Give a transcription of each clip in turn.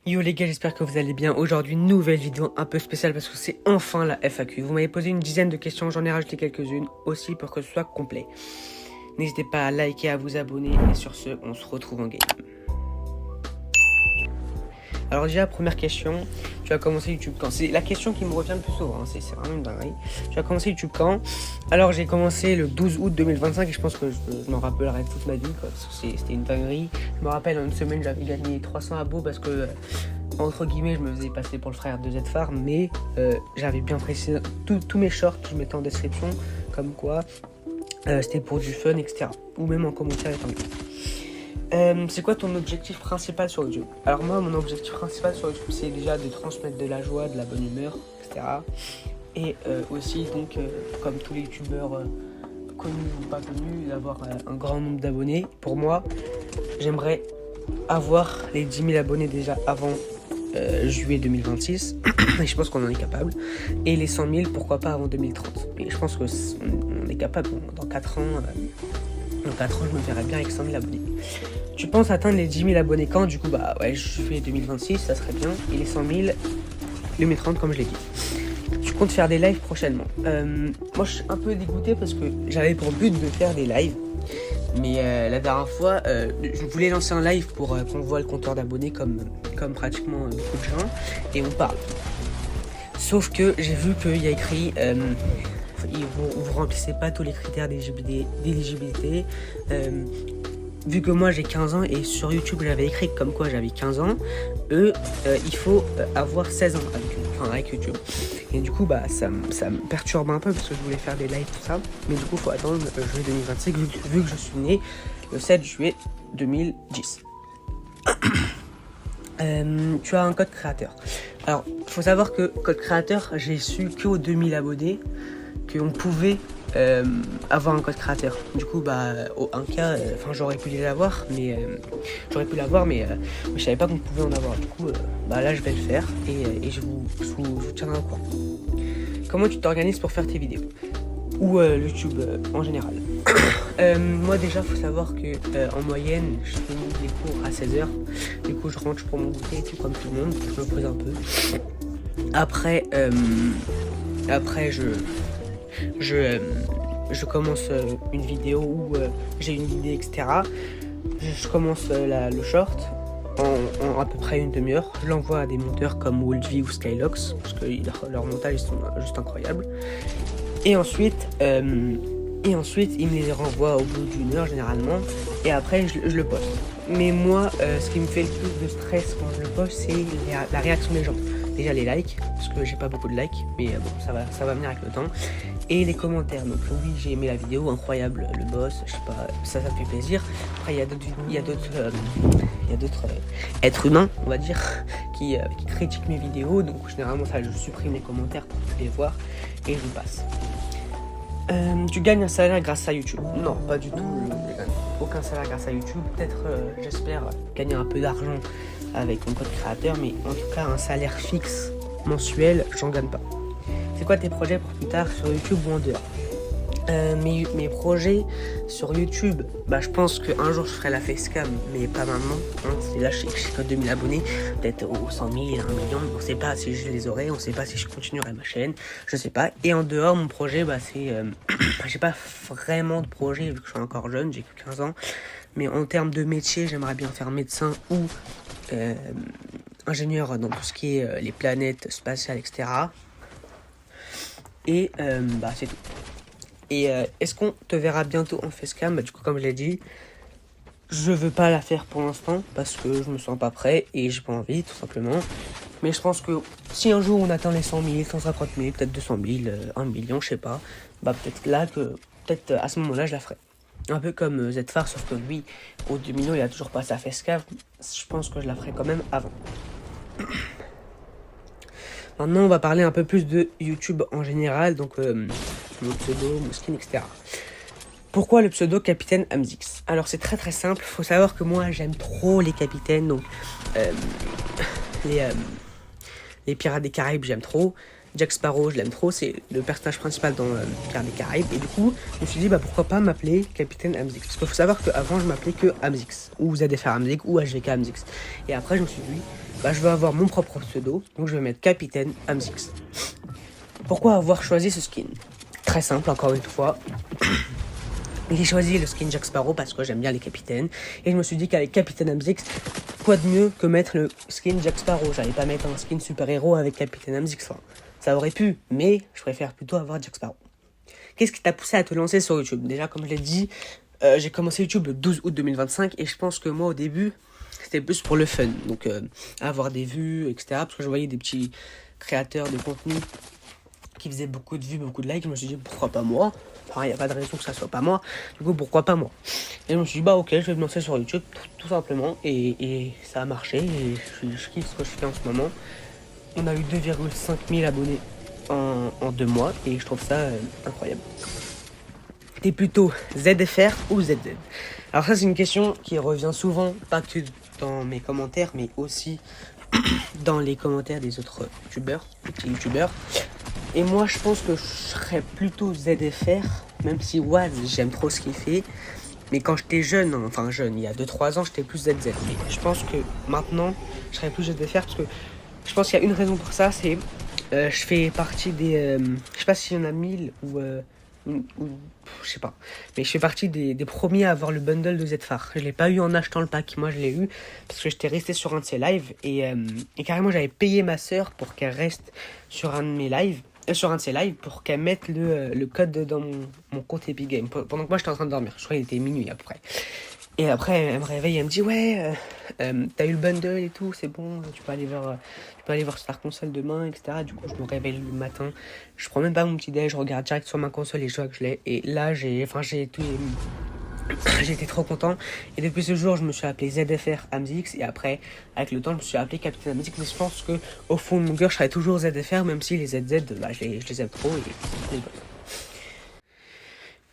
Yo les gars, j'espère que vous allez bien. Aujourd'hui, nouvelle vidéo un peu spéciale parce que c'est enfin la FAQ. Vous m'avez posé une dizaine de questions, j'en ai rajouté quelques-unes aussi pour que ce soit complet. N'hésitez pas à liker, à vous abonner et sur ce, on se retrouve en game. Alors déjà, première question, tu as commencé YouTube quand? C'est la question qui me revient le plus souvent, hein. C'est vraiment une dinguerie. Tu as commencé YouTube quand? Alors j'ai commencé le 12 août 2025 et je pense que je m'en rappellerai toute ma vie, quoi, parce que c'était une dinguerie. Je me rappelle, en une semaine, j'avais gagné 300 abos parce que, entre guillemets, je me faisais passer pour le frère de Zfar, mais j'avais bien précisé tous mes shorts que je mettais en description, comme quoi c'était pour du fun, etc. Ou même en commentaire étant c'est quoi ton objectif principal sur YouTube? Alors moi, mon objectif principal sur YouTube, c'est déjà de transmettre de la joie, de la bonne humeur, etc. Et aussi, donc, comme tous les youtubeurs connus ou pas connus, d'avoir un grand nombre d'abonnés. Pour moi, j'aimerais avoir les 10 000 abonnés déjà avant juillet 2026. Et je pense qu'on en est capable. Et les 100 000, pourquoi pas avant 2030. Et je pense qu'on est capable. Dans 4 ans... Dans 4 ans, je me verrais bien avec 100 000 abonnés. Tu penses atteindre les 10 000 abonnés quand? Du coup, bah ouais, je fais 2026, ça serait bien. Et les 100 000, 2030, comme je l'ai dit. Tu comptes faire des lives prochainement? Moi, je suis un peu dégoûté parce que j'avais pour but de faire des lives. Mais la dernière fois, je voulais lancer un live pour qu'on voit le compteur d'abonnés comme pratiquement beaucoup de gens. Et on parle. Sauf que j'ai vu qu'il y a écrit... vous remplissez pas tous les critères d'éligibilité. Vu que moi j'ai 15 ans et sur YouTube j'avais écrit comme quoi j'avais 15 ans, il faut avoir 16 ans avec YouTube. Et du coup bah ça me perturbe un peu parce que je voulais faire des lives tout ça. Mais du coup faut attendre juillet 2025 vu que je suis né le 7 juillet 2010. Tu as un code créateur. Alors faut savoir que code créateur j'ai su qu'aux 2000 abonnés qu'on pouvait avoir un code créateur. Du coup bah au 1K, j'aurais pu l'avoir mais je savais pas qu'on pouvait en avoir. Du coup bah là je vais le faire et je vous tiendrai au courant. Comment tu t'organises pour faire tes vidéos ou YouTube en général? Moi déjà faut savoir que en moyenne je finis les cours à 16h. Du coup je rentre, je prends mon goûter et tout comme tout le monde, je me pose un peu. Après je commence une vidéo où j'ai une idée, etc. Je commence le short en à peu près une demi-heure. Je l'envoie à des monteurs comme Woldvie ou Skylox parce que leurs montages sont juste incroyables. Et ensuite, il me les renvoie au bout d'une heure généralement. Et après, je le poste. Mais moi, ce qui me fait le plus de stress quand je le poste, c'est la réaction des gens. Déjà les likes, parce que j'ai pas beaucoup de likes, mais bon, ça va venir avec le temps. Et les commentaires, donc oui, j'ai aimé la vidéo, incroyable, le boss, je sais pas, ça me fait plaisir. Après, il y a d'autres êtres humains, on va dire, qui critiquent mes vidéos, donc généralement ça, je supprime les commentaires pour plus les voir, et je passe. Tu gagnes un salaire grâce à YouTube? Non, pas du tout, je gagne aucun salaire grâce à YouTube. Peut-être, j'espère gagner un peu d'argent avec mon code créateur, mais en tout cas un salaire fixe mensuel, j'en gagne pas. C'est quoi tes projets pour plus tard sur YouTube ou en dehors? Mes projets sur YouTube, bah je pense qu'un jour je ferai la facecam, mais pas maintenant, hein. C'est là, je sais que 2000 abonnés, peut-être aux 100 000, 1 million, on sait pas si je les aurai, on sait pas si je continuerai ma chaîne, je sais pas. Et en dehors, mon projet, bah c'est, j'ai pas vraiment de projet vu que je suis encore jeune, j'ai que 15 ans, mais en termes de métier, j'aimerais bien faire médecin ou ingénieur dans tout ce qui est les planètes spatiales, etc. Et bah c'est tout. Et est-ce qu'on te verra bientôt en facecam? Bah du coup comme je l'ai dit, je veux pas la faire pour l'instant parce que je me sens pas prêt et j'ai pas envie tout simplement. Mais je pense que si un jour on atteint les 100 000, 150 000, peut-être 200 000, 1 million, je sais pas, bah peut-être à ce moment-là je la ferai. Un peu comme Zfar, sauf que lui, au 2 millions, il a toujours pas sa facecam. Je pense que je la ferai quand même avant. Maintenant, on va parler un peu plus de YouTube en général, donc mon pseudo, mon skin, etc. Pourquoi le pseudo Capitaine Amzix? Alors c'est très très simple, faut savoir que moi j'aime trop les capitaines, donc les Pirates des Caraïbes j'aime trop, Jack Sparrow, je l'aime trop, c'est le personnage principal dans Pirates des Caraïbes. Et du coup, je me suis dit, pourquoi pas m'appeler Capitaine Hamzix. Parce qu'il faut savoir qu'avant, je m'appelais que Hamzix, ou ZFR Hamzix, ou HVK Hamzix. Et après, je me suis dit, je vais avoir mon propre pseudo, donc je vais mettre Capitaine Hamzix. Pourquoi avoir choisi ce skin? Très simple, encore une fois. J'ai choisi le skin Jack Sparrow parce que j'aime bien les capitaines. Et je me suis dit qu'avec Capitaine Hamzix, quoi de mieux que mettre le skin Jack Sparrow? J'allais pas mettre un skin super-héros avec Capitaine Hamzix. Enfin, ça aurait pu, mais je préfère plutôt avoir Jack Sparrow. Qu'est-ce qui t'a poussé à te lancer sur YouTube? Déjà, comme je l'ai dit, j'ai commencé YouTube le 12 août 2025 et je pense que moi, au début, c'était plus pour le fun. Donc, avoir des vues, etc. Parce que je voyais des petits créateurs de contenu qui faisaient beaucoup de vues, beaucoup de likes. Je me suis dit, pourquoi pas moi? Enfin, il n'y a pas de raison que ça soit pas moi. Du coup, pourquoi pas moi? Et je me suis dit, ok, je vais me lancer sur YouTube, tout simplement. Et ça a marché. Et je kiffe ce que je fais en ce moment. On a eu 2,5 000 abonnés en 2 mois. Et je trouve ça incroyable. T'es plutôt ZFR ou ZZ? Alors ça, c'est une question qui revient souvent, pas que dans mes commentaires, mais aussi dans les commentaires des autres youtubeurs, petits youtubeurs. Et moi, je pense que je serais plutôt ZFR, même si Waz, j'aime trop ce qu'il fait. Mais quand j'étais jeune, il y a 2-3 ans, j'étais plus ZZ. Mais je pense que maintenant, je serais plus ZFR parce que je pense qu'il y a une raison pour ça, c'est je fais partie des... je sais pas s'il y en a 1000 ou je sais pas. Mais je fais partie des premiers à avoir le bundle de ZFAR. Je l'ai pas eu en achetant le pack, moi je l'ai eu parce que j'étais resté sur un de ses lives et carrément j'avais payé ma soeur pour qu'elle reste sur un de mes lives. Sur un de ses lives pour qu'elle mette le code dans mon compte Epic Game pendant que moi j'étais en train de dormir. Je crois qu'il était minuit à peu près. Et après elle me réveille, elle me dit t'as eu le bundle et tout, c'est bon, tu peux aller voir Star Console demain, etc. Du coup je me réveille le matin, je prends même pas mon petit déj, je regarde direct sur ma console et je vois que je l'ai. Et là j'étais trop content. Et depuis ce jour, je me suis appelé ZFR Hamzix. Et après, avec le temps, je me suis appelé Capitaine Hamzix. Mais je pense que au fond de mon cœur, je serai toujours ZFR, même si les ZZ, je les aime trop.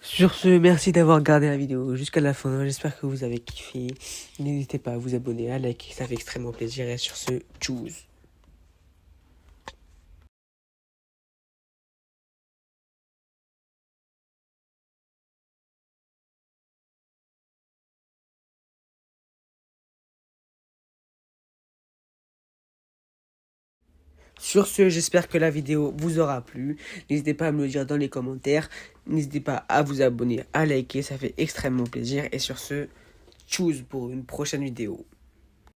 Sur ce, merci d'avoir regardé la vidéo jusqu'à la fin. J'espère que vous avez kiffé. N'hésitez pas à vous abonner, à liker, ça fait extrêmement plaisir. Et sur ce, tchuss. Sur ce, j'espère que la vidéo vous aura plu. N'hésitez pas à me le dire dans les commentaires. N'hésitez pas à vous abonner, à liker, ça fait extrêmement plaisir. Et sur ce, tchuss pour une prochaine vidéo.